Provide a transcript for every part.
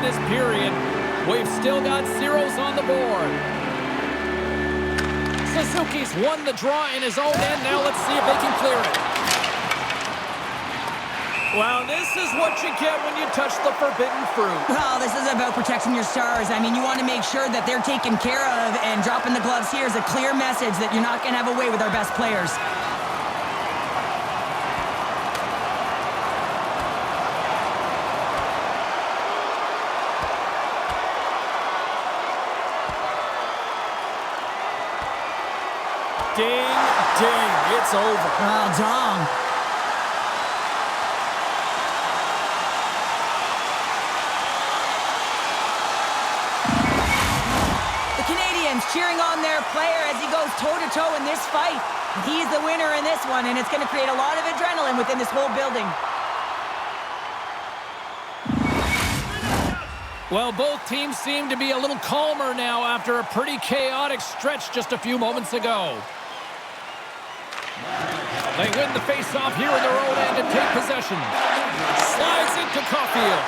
this period. We've still got zeros on the board. Suzuki's won the draw in his own end. Now let's see if they can clear it. Well, this is what you get when you touch the forbidden fruit. Well, this is about protecting your stars. I mean, you want to make sure that they're taken care of, and dropping the gloves here is a clear message that you're not going to have a way with our best players. Ding, ding, it's over. Oh, Dom. The Canadians cheering on their player as he goes toe-to-toe in this fight. He's the winner in this one, and it's going to create a lot of adrenaline within this whole building. Well, both teams seem to be a little calmer now after a pretty chaotic stretch just a few moments ago. They win the face-off here in their own end and take possession. Slides into Caulfield.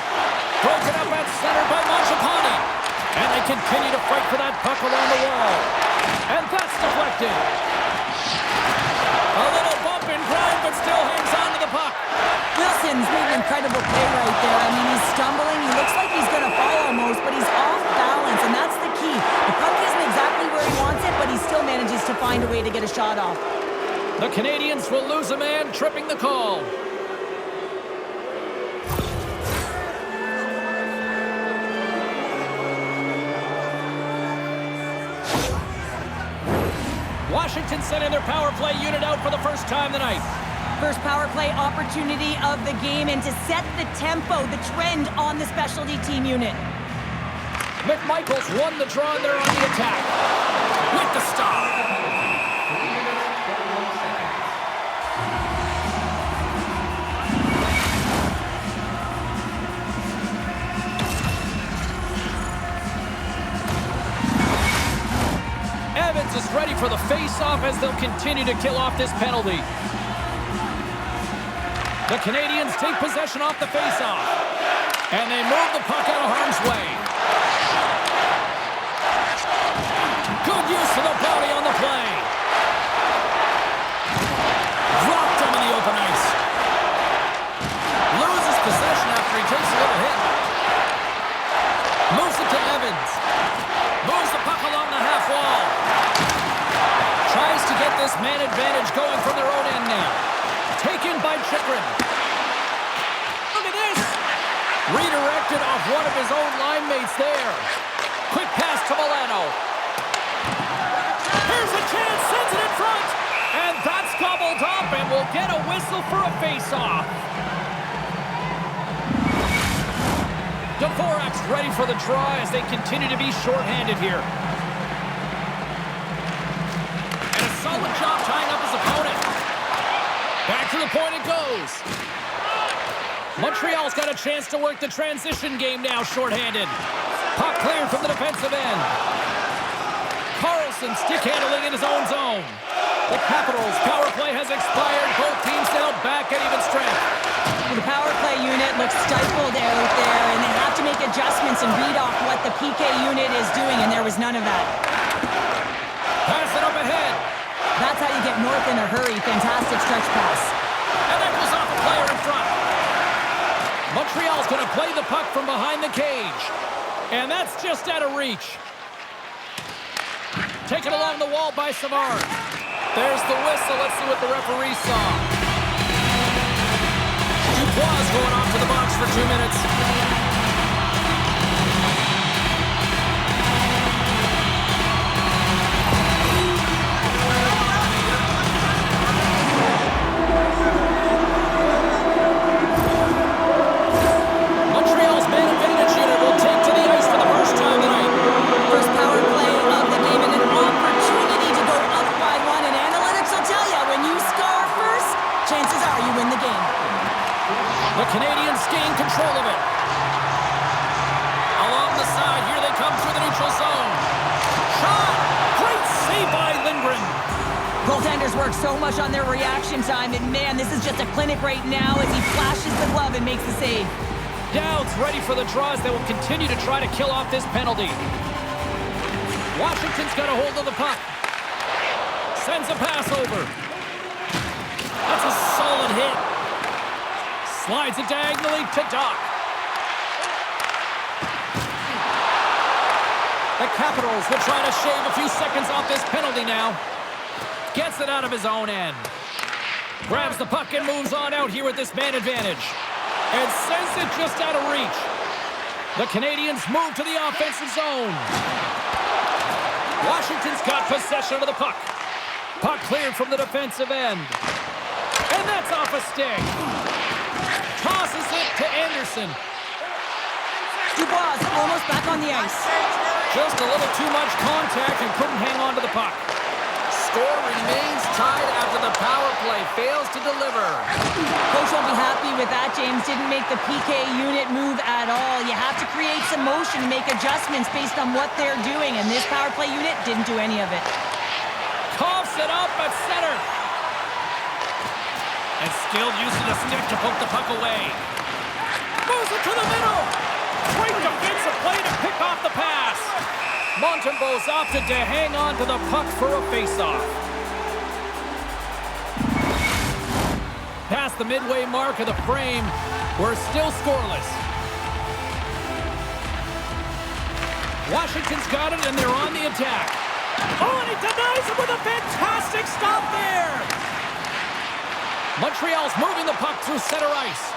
Broken up at center by Mangiapane. And they continue to fight for that puck along the wall. And that's deflected. A little bump and grind, but still hangs on to the puck. Wilson's made an incredible play right there. I mean, he's stumbling. He looks like he's going to fall almost, but he's off balance, and that's the key. The puck isn't exactly where he wants it, but he still manages to find a way to get a shot off. The Canadians will lose a man, tripping the call. Washington sending their power play unit out for the first time tonight. First power play opportunity of the game, and to set the tempo, the trend on the specialty team unit. McMichael's won the draw, and they're on the attack. With the stop. Evans is ready for the face-off as they'll continue to kill off this penalty. The Canadians take possession off the face-off. And they move the puck out of harm's way. Good use of the body on the play. Dropped him in the open ice. Loses possession after he takes a little hit. Moves it to Evans. Moves the puck along the half wall. Tries to get this man advantage going from their own end now. Taken by Chychrun. Look at this. Redirected off one of his own line mates there. Quick pass to Milano. Here's a chance, sends it in front. And that's gobbled up, and we'll get a whistle for a face-off. Dvorak's ready for the draw as they continue to be shorthanded here. And a solid job tying up his opponent. Back to the point it goes. Montreal's got a chance to work the transition game now, shorthanded. Puck cleared from the defensive end. Carlson stick handling in his own zone. The Capitals' power play has expired. Both teams now back at even strength. The power play unit looks stifled out there, and they have to make adjustments and read off what the PK unit is doing, and there was none of that. Pass it up ahead. That's how you get north in a hurry. Fantastic stretch pass. And that goes off a player in front. Montreal's going to play the puck from behind the cage. And that's just out of reach. Taken along the wall by Savard. There's the whistle. Let's see what the referee saw. Dubois going off to the box for 2 minutes. Montreal's man advantage unit will take to the ice for the first time tonight. First power play of the game, and an opportunity to go up by one. And analytics will tell you, when you score first, chances are you win the game. The Canadians gain control of it. Along the side, here they come through the neutral zone. Shot! Great save by Lindgren. Goaltenders work so much on their reaction time, and man, this is just a clinic right now as he flashes the glove and makes the save. doubts, ready for the draws. They will continue to try to kill off this penalty. Washington's got a hold of the puck. Sends a pass over. That's a solid hit. Slides it diagonally to Dach. The Capitals will try to shave a few seconds off this penalty now. Gets it out of his own end. Grabs the puck and moves on out here with this man advantage. And sends it just out of reach. The Canadiens move to the offensive zone. Washington's got possession of the puck. Puck cleared from the defensive end. And that's off a stick. Tosses it to Anderson. Dubois almost back on the ice. Just a little too much contact and couldn't hang on to the puck. Score remains tied after the power play fails to deliver. Coach won't be happy with that, James. Didn't make the PK unit move at all. You have to create some motion, make adjustments based on what they're doing, and this power play unit didn't do any of it. Coughs it up at center. And still using the stick to poke the puck away. Moves it to the middle. Great defensive play to pick off the pass. Montembeault's opted to hang on to the puck for a faceoff. Past the midway mark of the frame, we're still scoreless. Washington's got it, and they're on the attack. Oh, and he denies it with a fantastic stop there. Montreal's moving the puck through center ice.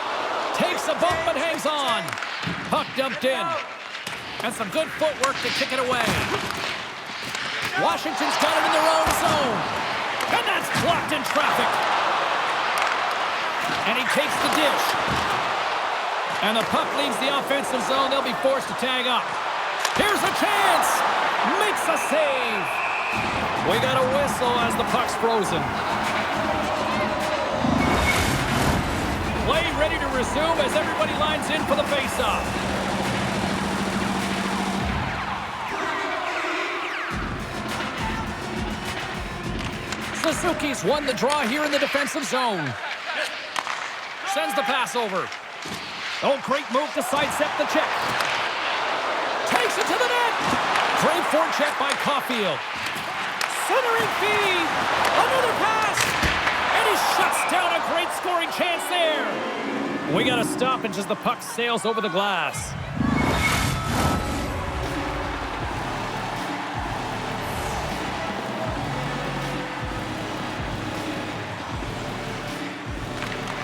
Takes a bump but hangs on. Puck dumped in. And some good footwork to kick it away. Washington's got it in their own zone. And that's blocked in traffic. And he takes the dish. And the puck leaves the offensive zone. They'll be forced to tag up. Here's a chance. Makes a save. We got a whistle as the puck's frozen. Play ready to resume as everybody lines in for the faceoff. Suzuki's won the draw here in the defensive zone. Sends the pass over. Oh, great move to sidestep the check. Takes it to the net. Great forecheck by Caulfield. Centering feed. Another pass. And he shuts down a great scoring chance there. We got to stop as the puck sails over the glass.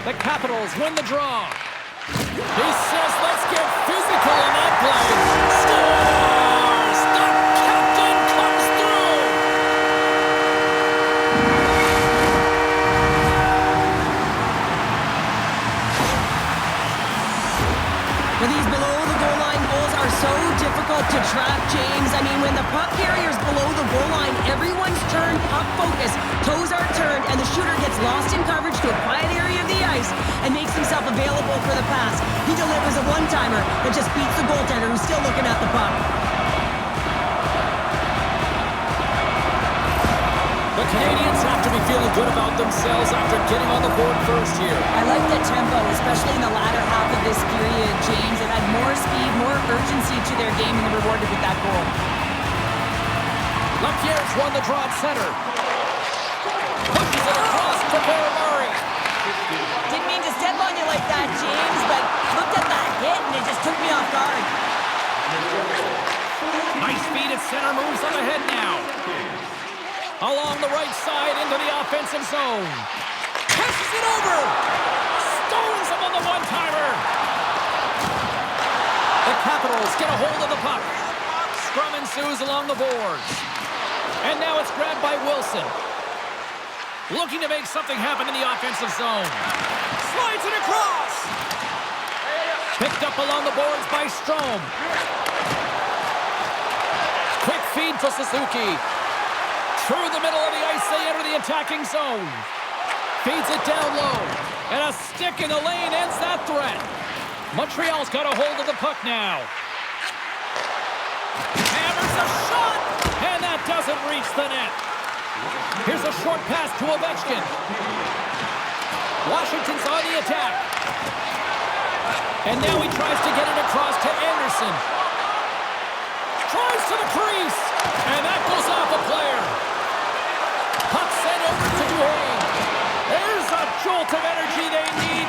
The Capitals win the draw. He says, let's get physical on that play. Scores! The captain comes through! Well, these below-the-goal-line goals are so difficult to track, James. I mean, when the puck carrier's below the goal line, everyone's turned puck focus, toes are turned, and the shooter gets lost in coverage to a quiet area of the ice and makes himself available for the pass. He delivers a one-timer that just beats the goaltender who's still looking at the puck. The Canadiens have to be feeling good about themselves after getting on the board first here. I like the tempo, especially in the latter half of this period, James. They've had more speed, more urgency to their game, and they're rewarded with that goal. Lapierre's won the draw at center. Pushes it across to Boromari. Didn't mean to step on you like that, James, but looked at that hit and it just took me off guard. Nice feed at center, moves on ahead now. Along the right side into the offensive zone. Passes it over. Stones him on the one-timer. The Capitals get a hold of the puck. Scrum ensues along the boards. And now it's grabbed by Wilson. Looking to make something happen in the offensive zone. Slides it across. Picked up along the boards by Strome. Quick feed to Suzuki. Through the middle of the ice, they enter the attacking zone. Feeds it down low. And a stick in the lane ends that threat. Montreal's got a hold of the puck now. Hammers a shot. And that doesn't reach the net. Here's a short pass to Ovechkin. Washington's on the attack. And now he tries to get it across to Anderson. Tries to the crease. And that goes off a player. Puck sent over to Duane. There's a jolt of energy they need.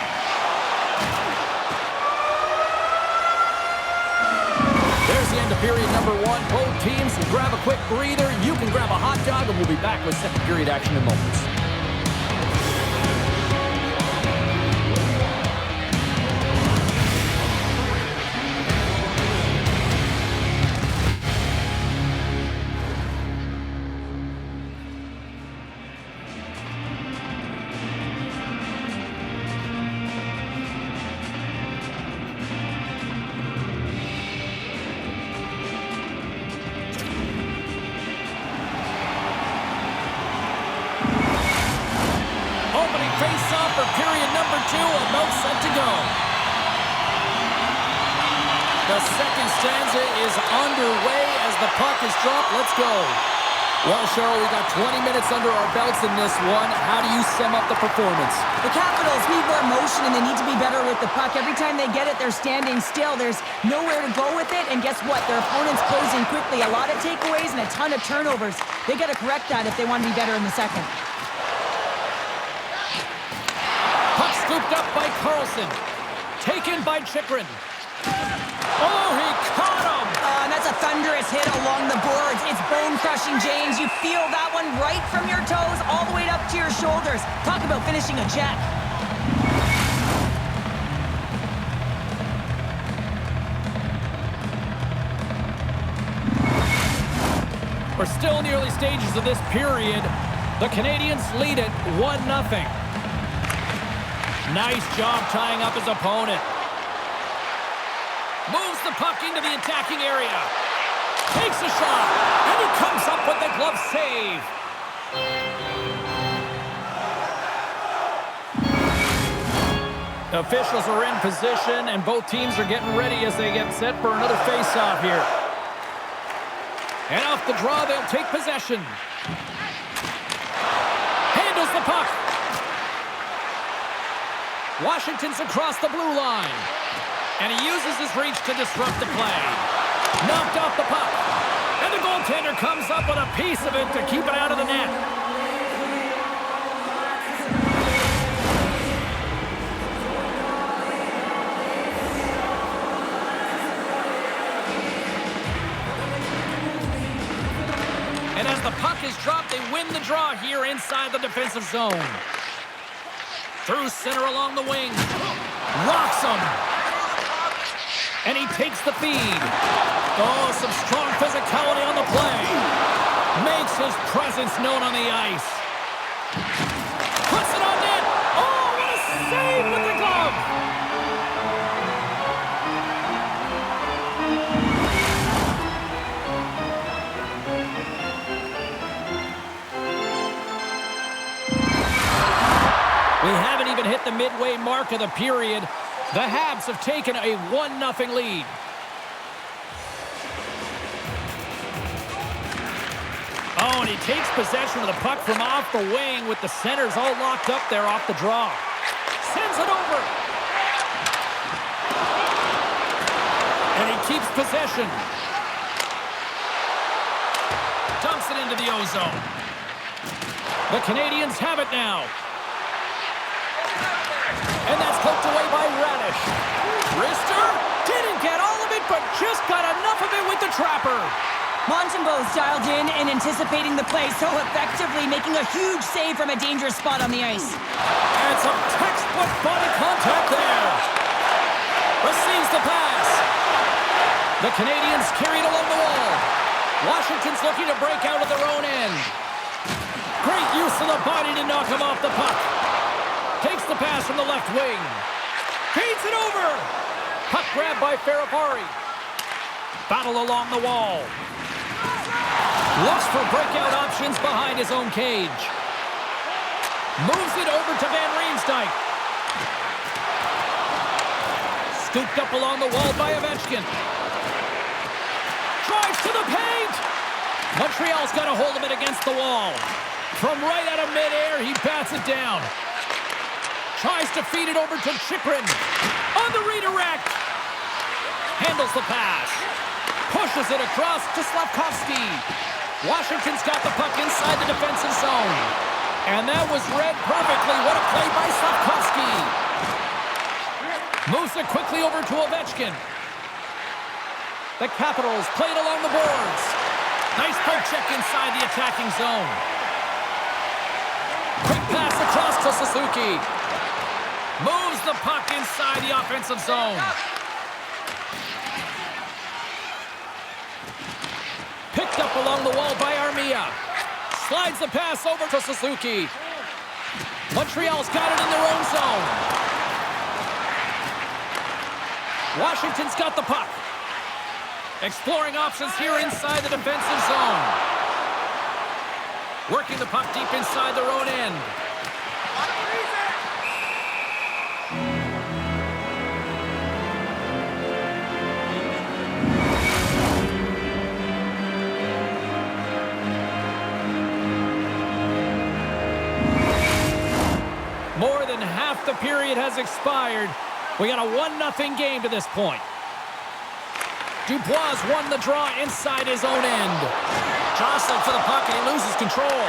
There's the end of period number one. Both teams can grab a quick breather. You can grab a hot dog, and we'll be back with second period action in moments. Face-off for period number two, a note set to go. The second stanza is underway as the puck is dropped. Let's go. Well, Cheryl, we got 20 minutes under our belts in this one. How do you sum up the performance? The Capitals need more motion, and they need to be better with the puck. Every time they get it, they're standing still. There's nowhere to go with it, and guess what? Their opponent's closing quickly. A lot of takeaways and a ton of turnovers. They got to correct that if they want to be better in the second. Scooped up by Carlson. Taken by Chychrun. Oh, he caught him! And that's a thunderous hit along the boards. It's bone-crushing, James. You feel that one right from your toes all the way up to your shoulders. Talk about finishing a check. We're still in the early stages of this period. The Canadiens lead it 1-0. Nice job tying up his opponent. Moves the puck into the attacking area. Takes a shot. And he comes up with the glove save. Officials are in position, and both teams are getting ready as they get set for another face-off here. And off the draw, they'll take possession. Handles the puck. Washington's across the blue line. And he uses his reach to disrupt the play. Knocked off the puck. And the goaltender comes up with a piece of it to keep it out of the net. And as the puck is dropped, they win the draw here inside the defensive zone. Through center along the wing. Rocks him. And he takes the feed. Oh, some strong physicality on the play. Makes his presence known on the ice. Puts it on net. Oh, what a save with the glove. We haven't even hit the midway mark of the period. The Habs have taken a 1-0 lead. Oh, and he takes possession of the puck from off the wing with the centers all locked up there off the draw. Sends it over. And he keeps possession. Dumps it into the O-zone. The Canadiens have it now. And that's poked away by Radish. Rister didn't get all of it, but just got enough of it with the trapper. Montembeault's dialed in and anticipating the play so effectively, making a huge save from a dangerous spot on the ice. And some textbook body contact there. Receives the pass. The Canadiens carried along the wall. Washington's looking to break out of their own end. Great use of the body to knock him off the puck. Takes the pass from the left wing. Feeds it over. Puck grab by Ferrapari. Battle along the wall. Looks for breakout options behind his own cage. Moves it over to Van Riemsdyk. Scooped up along the wall by Ovechkin. Drives to the paint. Montreal's got a hold of it against the wall. From right out of midair, he bats it down. Tries to feed it over to Chychrun. On the redirect. Handles the pass. Pushes it across to Slafkovsky. Washington's got the puck inside the defensive zone. And that was read perfectly. What a play by Slafkovsky. Moves it quickly over to Ovechkin. The Capitals played along the boards. Nice poke check inside the attacking zone. Quick pass across to Suzuki. Moves the puck inside the offensive zone. Picked up along the wall by Armia. Slides the pass over to Suzuki. Montreal's got it in their own zone. Washington's got the puck. Exploring options here inside the defensive zone. Working the puck deep inside their own end. More than half the period has expired. We got a 1-0 game to this point. Dubois won the draw inside his own end. Jostling for the puck and he loses control.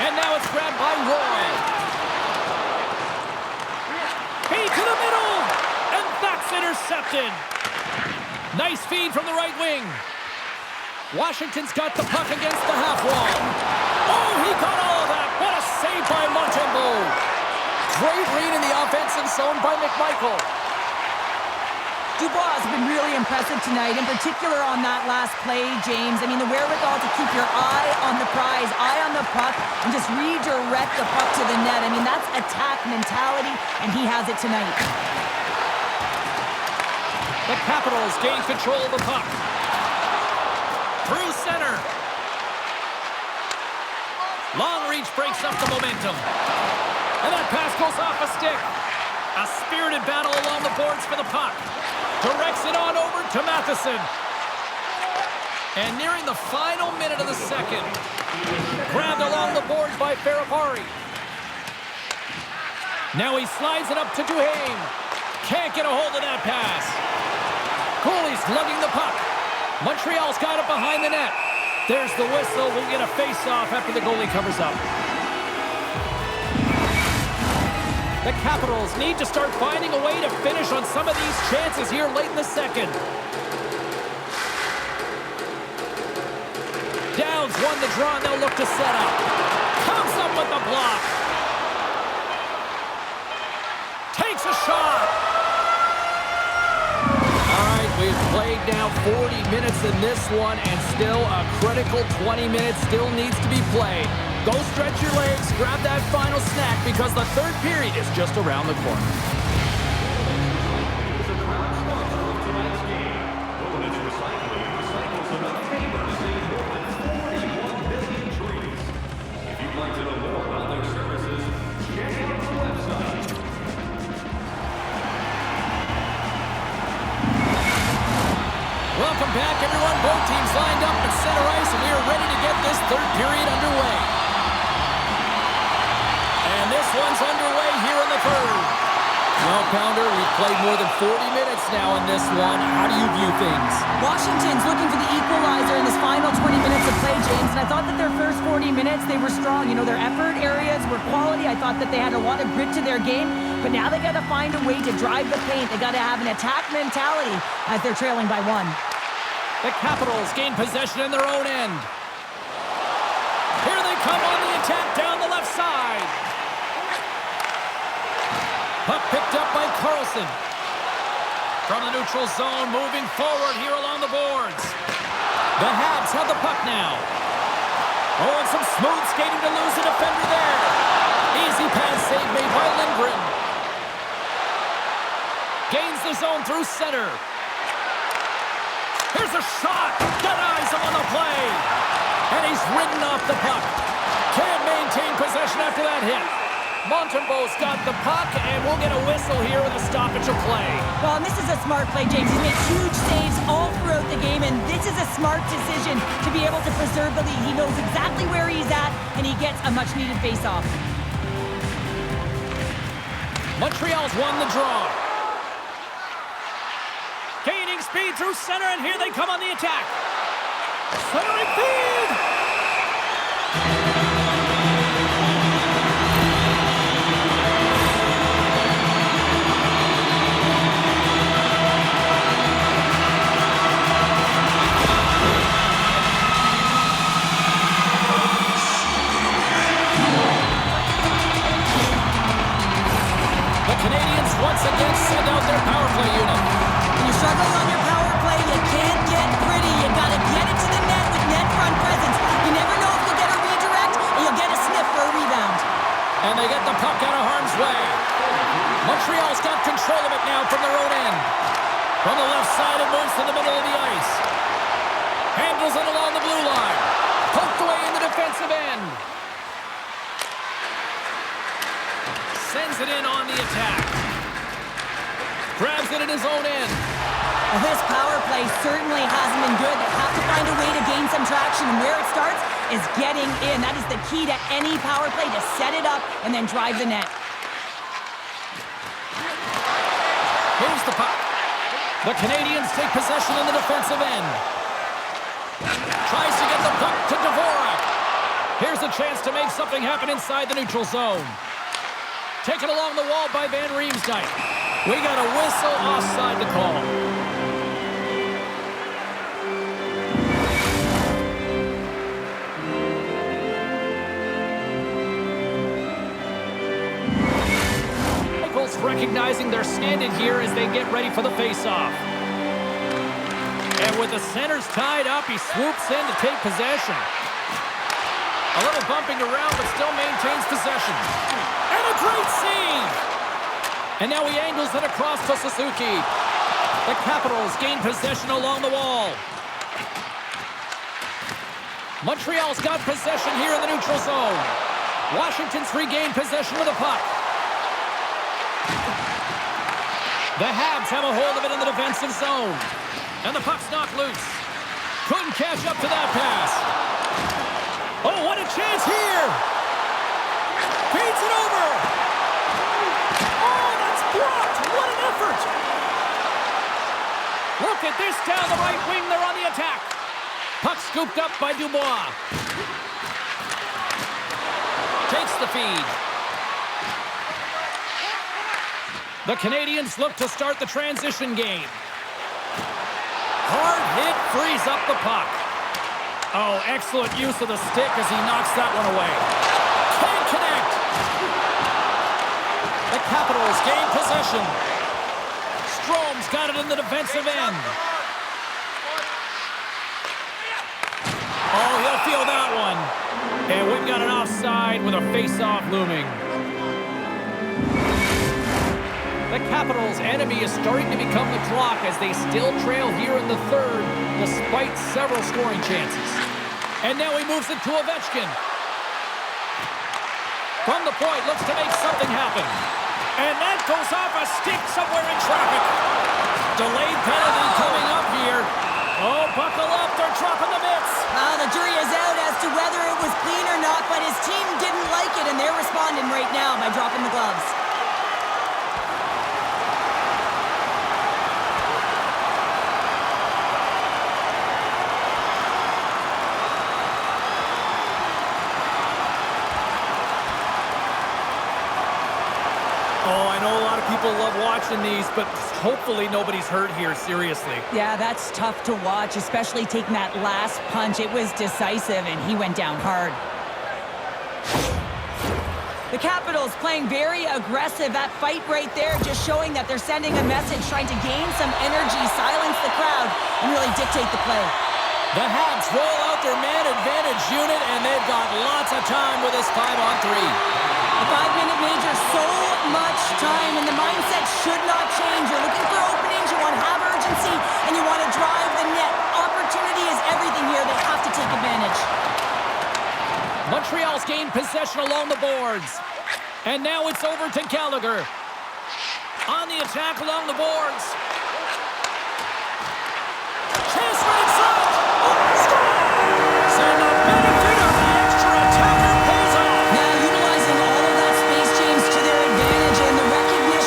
And now it's grabbed by Roy. Feed to the middle! And that's intercepted. Nice feed from the right wing. Washington's got the puck against the half wall. Oh, he got all of that. What a save by Montembeault. Great read in the offensive zone by McMichael. Dubois has been really impressive tonight, in particular on that last play, James. I mean, the wherewithal to keep your eye on the prize, eye on the puck, and just redirect the puck to the net. I mean, that's attack mentality, and he has it tonight. The Capitals gain control of the puck. Through center. Long reach breaks up the momentum. And that pass goes off a stick. A spirited battle along the boards for the puck. Directs it on over to Matheson. And nearing the final minute of the second. Grabbed along the boards by Ferrapari. Now he slides it up to Duhaime. Can't get a hold of that pass. Cooley's lugging the puck. Montreal's got it behind the net. There's the whistle. We'll get a face-off after the goalie covers up. The Capitals need to start finding a way to finish on some of these chances here late in the second. Downs won the draw and they'll look to set up. Comes up with the block. Takes a shot. All right, we've played now 40 minutes in this one and still a critical 20 minutes still needs to be played. Go stretch your legs, grab that final snack because the third period is just around the corner. Welcome back, everyone. Both teams lined up at center ice, and we are ready to get this third period underway. And this one's underway here in the third. Well, Pounder, we've played more than 40 minutes now in this one. How do you view things? Washington's looking for the equalizer in this final 20 minutes of play, James, and I thought that their first 40 minutes, they were strong. You know, their effort areas were quality. I thought that they had a lot of grit to their game, but now they got to find a way to drive the paint. They got to have an attack mentality as they're trailing by 1. The Capitals gain possession in their own end. Here they come on the attack down the left side. Puck picked up by Carlson. From the neutral zone, moving forward here along the boards. The Habs have the puck now. Oh, and some smooth skating to lose a defender there. Easy pass save made by Lindgren. Gains the zone through center. Here's a shot. Denies him on the play. And he's ridden off the puck. Can't maintain possession after that hit. Montembeault's got the puck, and we'll get a whistle here with a stoppage of play. Well, and this is a smart play, James. He makes huge saves all throughout the game, and this is a smart decision to be able to preserve the lead. He knows exactly where he's at, and he gets a much-needed face-off. Montreal's won the draw. Gaining speed through center, and here they come on the attack. Centering feed! The Canadians once again send out their power play unit. When you're struggling on your power play, you can't get pretty. You gotta get it to the net with net front presence. You never know if you'll get a redirect, and you'll get a sniff for a rebound. And they get the puck out of harm's way. Montreal's got control of it now from their own end. From the left side, it moves to the middle of the ice. Handles it along the blue line. Poked away in the defensive end. Sends it in on the attack. Grabs it in his own end. Well, this power play certainly hasn't been good. They have to find a way to gain some traction, and where it starts is getting in. That is the key to any power play, to set it up and then drive the net. Here's the puck. The Canadians take possession in the defensive end. Tries to get the puck to Dvorak. Here's a chance to make something happen inside the neutral zone. Taken along the wall by Van Riemsdyk. We got a whistle offside to call. Michaels recognizing they're standing here as they get ready for the face-off. And with the centers tied up, he swoops in to take possession. A little bumping around, but still maintains possession. And a great save! And now he angles it across to Suzuki. The Capitals gain possession along the wall. Montreal's got possession here in the neutral zone. Washington's regained possession of the puck. The Habs have a hold of it in the defensive zone. And the puck's knocked loose. Couldn't catch up to that pass. Oh, what a chance here! Feeds it over! Oh, that's blocked! What an effort! Look at this down the right wing. They're on the attack. Puck scooped up by Dubois. Takes the feed. The Canadians look to start the transition game. Hard hit frees up the puck. Oh, excellent use of the stick as he knocks that one away. Can't connect. The Capitals gain possession. Strome's got it in the defensive end. Oh, he'll feel that one. And we've got an offside with a face-off looming. The Capitals' enemy is starting to become the clock as they still trail here in the third, despite several scoring chances. And now he moves it to Ovechkin. From the point, looks to make something happen. And that goes off a stick somewhere in traffic. Delayed penalty coming up here. Oh, buckle up, they're dropping the mitts. Well, the jury is out as to whether it was clean or not, but his team didn't like it, and they're responding right now by dropping the gloves. Oh, I know a lot of people love watching these, but hopefully nobody's hurt here, seriously. Yeah, that's tough to watch, especially taking that last punch. It was decisive, and he went down hard. The Capitals playing very aggressive. That fight right there just showing that they're sending a message, trying to gain some energy, silence the crowd, and really dictate the play. The Habs roll out their man advantage unit, and they've got lots of time with this 5-on-3. A 5-minute major, so much time, and the mindset should not change. You're looking for openings, you want to have urgency, and you want to drive the net. Opportunity is everything here. They have to take advantage. Montreal's gained possession along the boards. And now it's over to Gallagher. On the attack along the boards. Chance right in front. Scores! And the benefit of the extra attacker pays off. Now utilizing all of that space, James, to their advantage, and the recognition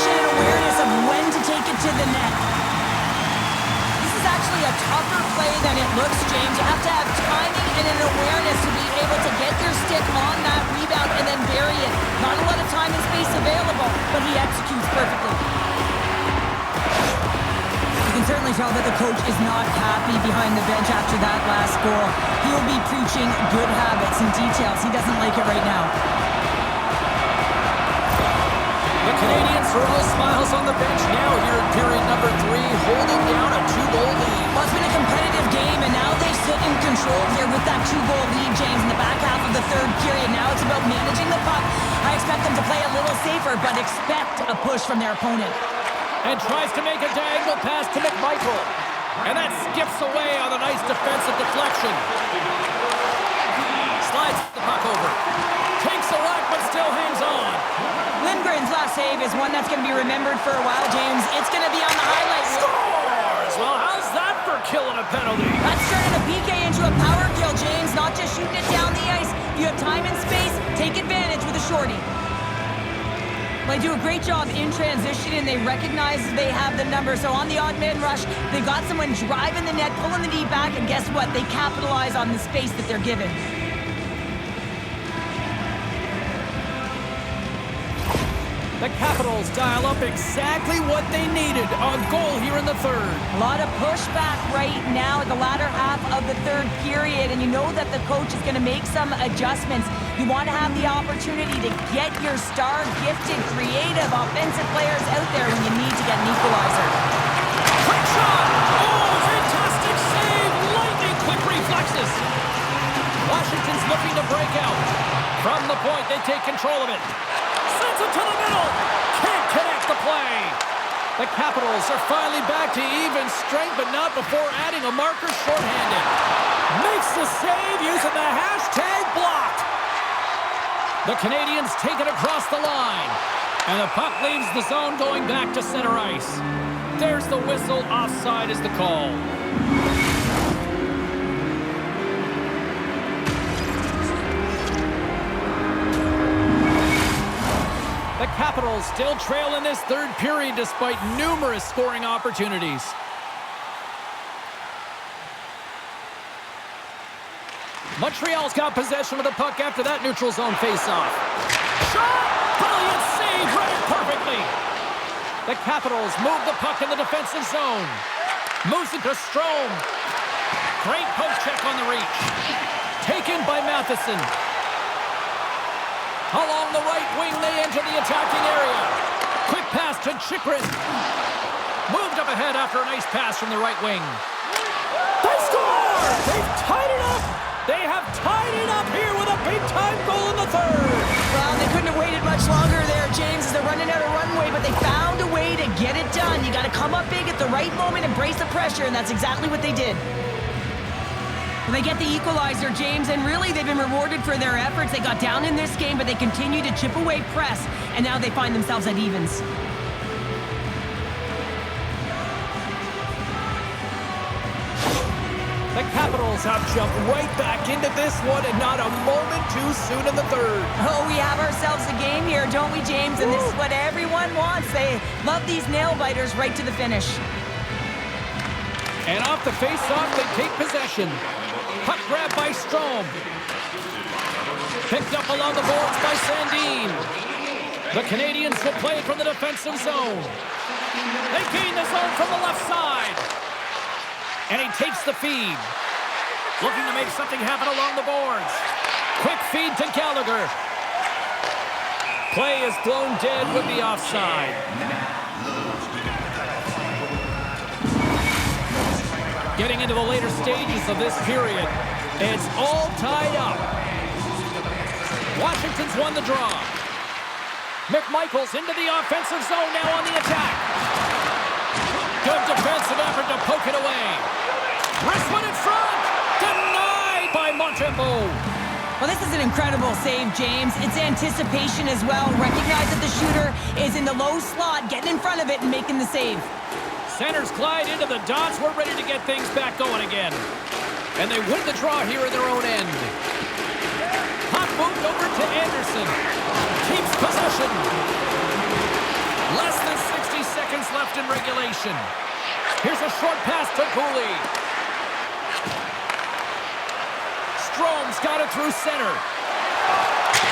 definitely tell that the coach is not happy behind the bench after that last goal. He'll be preaching good habits and details. He doesn't like it right now. The Canadians are all smiles on the bench now here in period number 3, holding down a 2-goal lead. Well, it's been a competitive game, and now they sit in control here with that 2-goal lead, James, in the back half of the third period. Now it's about managing the puck. I expect them to play a little safer, but expect a push from their opponent. And tries to make a diagonal pass to McMichael. And that skips away on a nice defensive deflection. Slides the puck over. Takes a rock, but still hangs on. Lindgren's last save is one that's going to be remembered for a while, James. It's going to be on the highlight reel. Scores! Well, how's that for killing a penalty? That's turning a PK into a power kill, James. Not just shooting it down the ice. If you have time and space, take advantage with a shorty. They do a great job in transition, and they recognize they have the number. So on the odd man rush, they've got someone driving the net, pulling the knee back, and guess what? They capitalize on the space that they're given. The Capitals dial up exactly what they needed. A goal here in the third. A lot of pushback right now at the latter half of the third period, and you know that the coach is going to make some adjustments. You want to have the opportunity to get your star, gifted, creative, offensive players out there when you need to get an equalizer. Quick shot! Oh, fantastic save! Lightning quick reflexes. Washington's looking to break out. From the point, they take control of it. Sends it to the middle. Can't connect the play. The Capitals are finally back to even strength, but not before adding a marker shorthanded. Makes the save using the hashtag block. The Canadians take it across the line. And the puck leaves the zone going back to center ice. There's the whistle. Offside is the call. The Capitals still trail in this third period despite numerous scoring opportunities. Montreal's got possession of the puck after that neutral zone faceoff. Shot! Brilliant save, read it perfectly. The Capitals move the puck in the defensive zone. Moves it to Strome. Great poke check on the reach. Taken by Matheson. Along the right wing, they enter the attacking area. Quick pass to Chychrun. Moved up ahead after a nice pass from the right wing. They score! They've tied it up! They have tied it up here with a big-time goal in the third. Well, they couldn't have waited much longer there, James, as they're running out of runway, but they found a way to get it done. You got to come up big at the right moment and brace the pressure, and that's exactly what they did. Well, they get the equalizer, James, and really they've been rewarded for their efforts. They got down in this game, but they continue to chip away press, and now they find themselves at evens. The Capitals have jumped right back into this one, and not a moment too soon in the third. Oh, we have ourselves a game here, don't we, James? And this is what everyone wants. They love these nail-biters right to the finish. And off the face-off, they take possession. Puck grab by Strome. Picked up along the boards by Sandin. The Canadians will play it from the defensive zone. They gain the zone from the left side. And he takes the feed. Looking to make something happen along the boards. Quick feed to Gallagher. Play is blown dead with the offside. Getting into the later stages of this period, it's all tied up. Washington's won the draw. McMichael's into the offensive zone now on the attack. Good defensive effort to poke it away. Wrist one in front. Denied by Montembeault. Well, this is an incredible save, James. It's anticipation as well. Recognize that the shooter is in the low slot, getting in front of it and making the save. Centers glide into the dots. We're ready to get things back going again. And they win the draw here in their own end. Puck moved over to Anderson. Keeps possession. Less than 60 seconds left in regulation. Here's a short pass to Cooley. Strome's got it through center.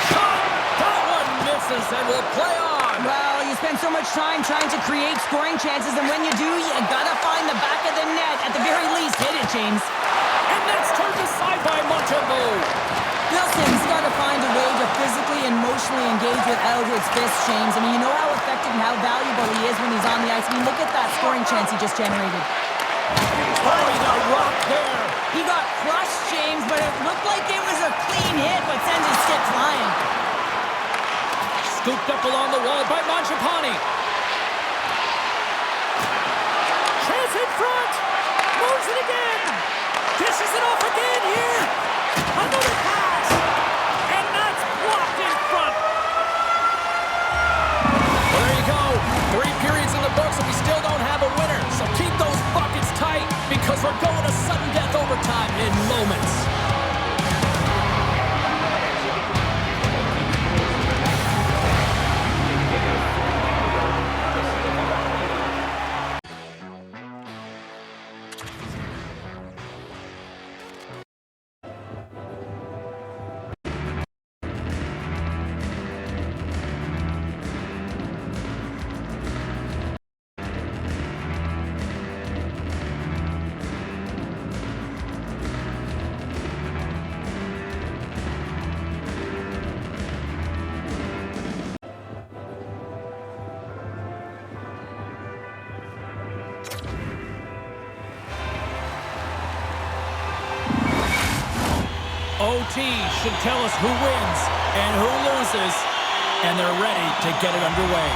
Shot! That one misses and will play on. Well, you spend so much time trying to create scoring chances, and when you do, you gotta find the back of the net. At the very least, hit it, James. And that's turned aside by Montembeault. Wilson's got to find a way to physically and emotionally engage with Eldred's fists, James. I mean, you know how effective and how valuable he is when he's on the ice. I mean, look at that scoring chance he just generated. Oh, he got rocked there. He got crushed, James, but it looked like it was a clean hit, but sends his stick flying. Scooped up along the wall by Mangiapane. Chance in front. Moves it again. Dishes it off again here. Another pass. And that's blocked in front. Well, there you go. 3 periods in the books and we still don't have a winner. So keep those buckets tight because we're going to sudden death overtime in moments. OT should tell us who wins and who loses, and they're ready to get it underway.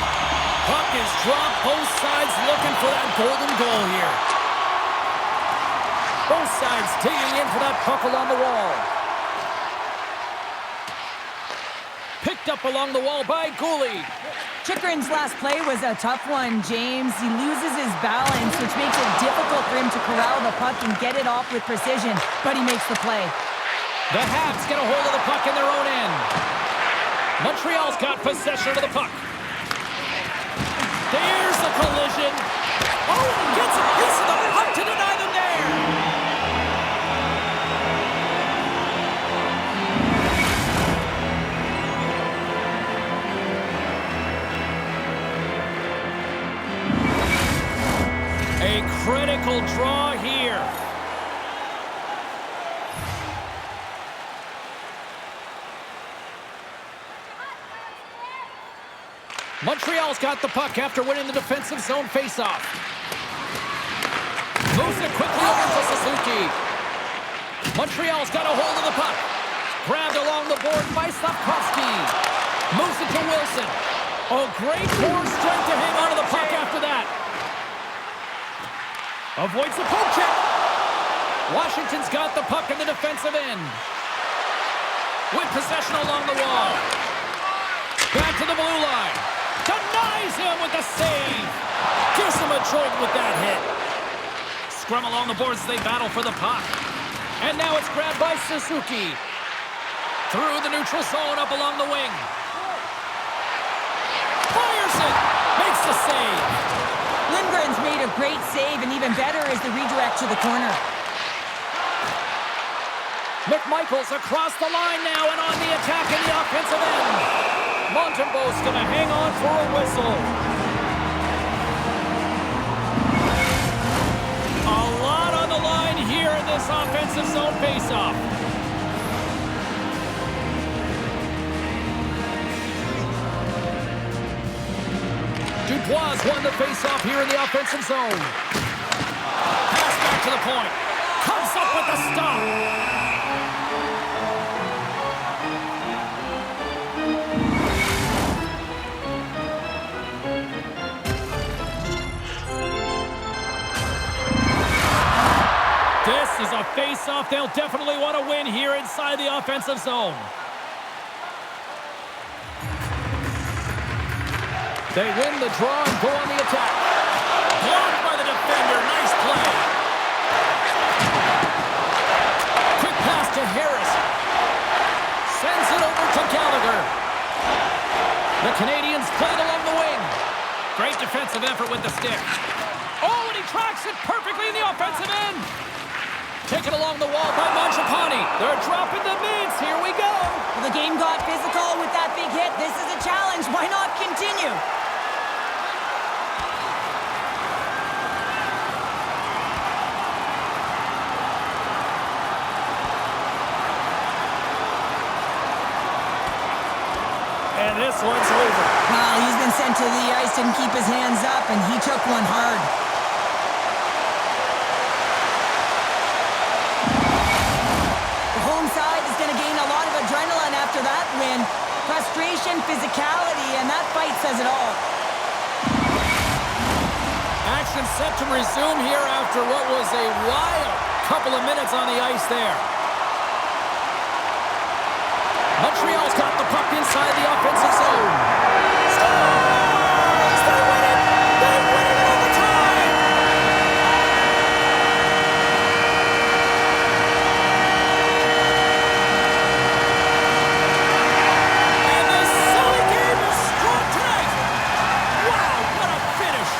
Puck is dropped, both sides looking for that golden goal here. Both sides digging in for that puck along the wall. Picked up along the wall by Guhle. Chychrun's last play was a tough one, James. He loses his balance, which makes it difficult for him to corral the puck and get it off with precision, but he makes the play. The Habs get a hold of the puck in their own end. Montreal's got possession of the puck. There's the collision. Oh, and he gets a piece of the puck to deny them there. A critical draw here. Montreal's got the puck after winning the defensive zone faceoff. Moves it quickly over to Suzuki. Montreal's got a hold of the puck. Grabbed along the board by Slavkovsky. Moves it to Wilson. Oh, great core strength to hang onto the puck after that. Avoids the poke check. Washington's got the puck in the defensive end. With possession along the wall. Back to the blue line. Denies him with the save. Gives him a jolt with that hit. Scrum along the boards as they battle for the puck. And now it's grabbed by Suzuki. Through the neutral zone up along the wing. Fires it. Makes the save. Lindgren's made a great save, and even better is the redirect to the corner. McMichael's across the line now and on the attack in the offensive end. Montembeault's going to hang on for a whistle. A lot on the line here in this offensive zone faceoff. Dubois won the faceoff here in the offensive zone. Pass back to the point. Comes up with the stop. This is a face-off they'll definitely want to win here inside the offensive zone. They win the draw and go on the attack. Blocked by the defender. Nice play. Quick pass to Harris. Sends it over to Gallagher. The Canadians played along the wing. Great defensive effort with the stick. Oh, and he tracks it perfectly in the offensive end. Taken along the wall by Mangiapane. They're dropping the mids. Here we go. Well, the game got physical with that big hit. This is a challenge. Why not continue? just didn't keep his hands up, and he took one hard. The home side is going to gain a lot of adrenaline after that win. Frustration, physicality, and that fight says it all. Action set to resume here after what was a wild couple of minutes on the ice there. Montreal's got the puck inside the offensive zone. Scores! They win it! They win it in overtime! And the Sully game is strong tonight! Wow, what a finish!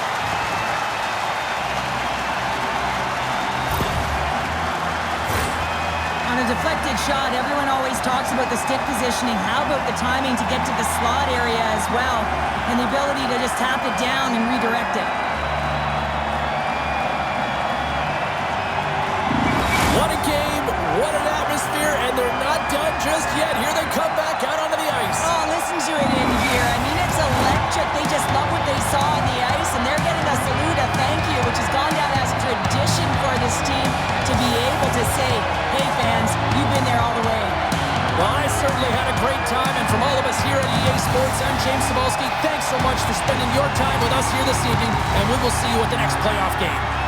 On a deflected shot, everyone always talks about the stick positioning. How about the timing to get to the slot area as well, and the ability to just tap it down and redirect it. What a game, what an atmosphere, and they're not done just yet. Here they come back out onto the ice. Oh, listen to it in here. I mean, it's electric. They just love what they saw on the ice, and they're getting a salute, a thank you, which has gone down as tradition for this team to be able to say, hey, fans, you've been there all the way. Well, I certainly had a great time, and from all of us here at EA Sports, I'm James Cybulski. Thanks so much for spending your time with us here this evening, and we will see you at the next playoff game.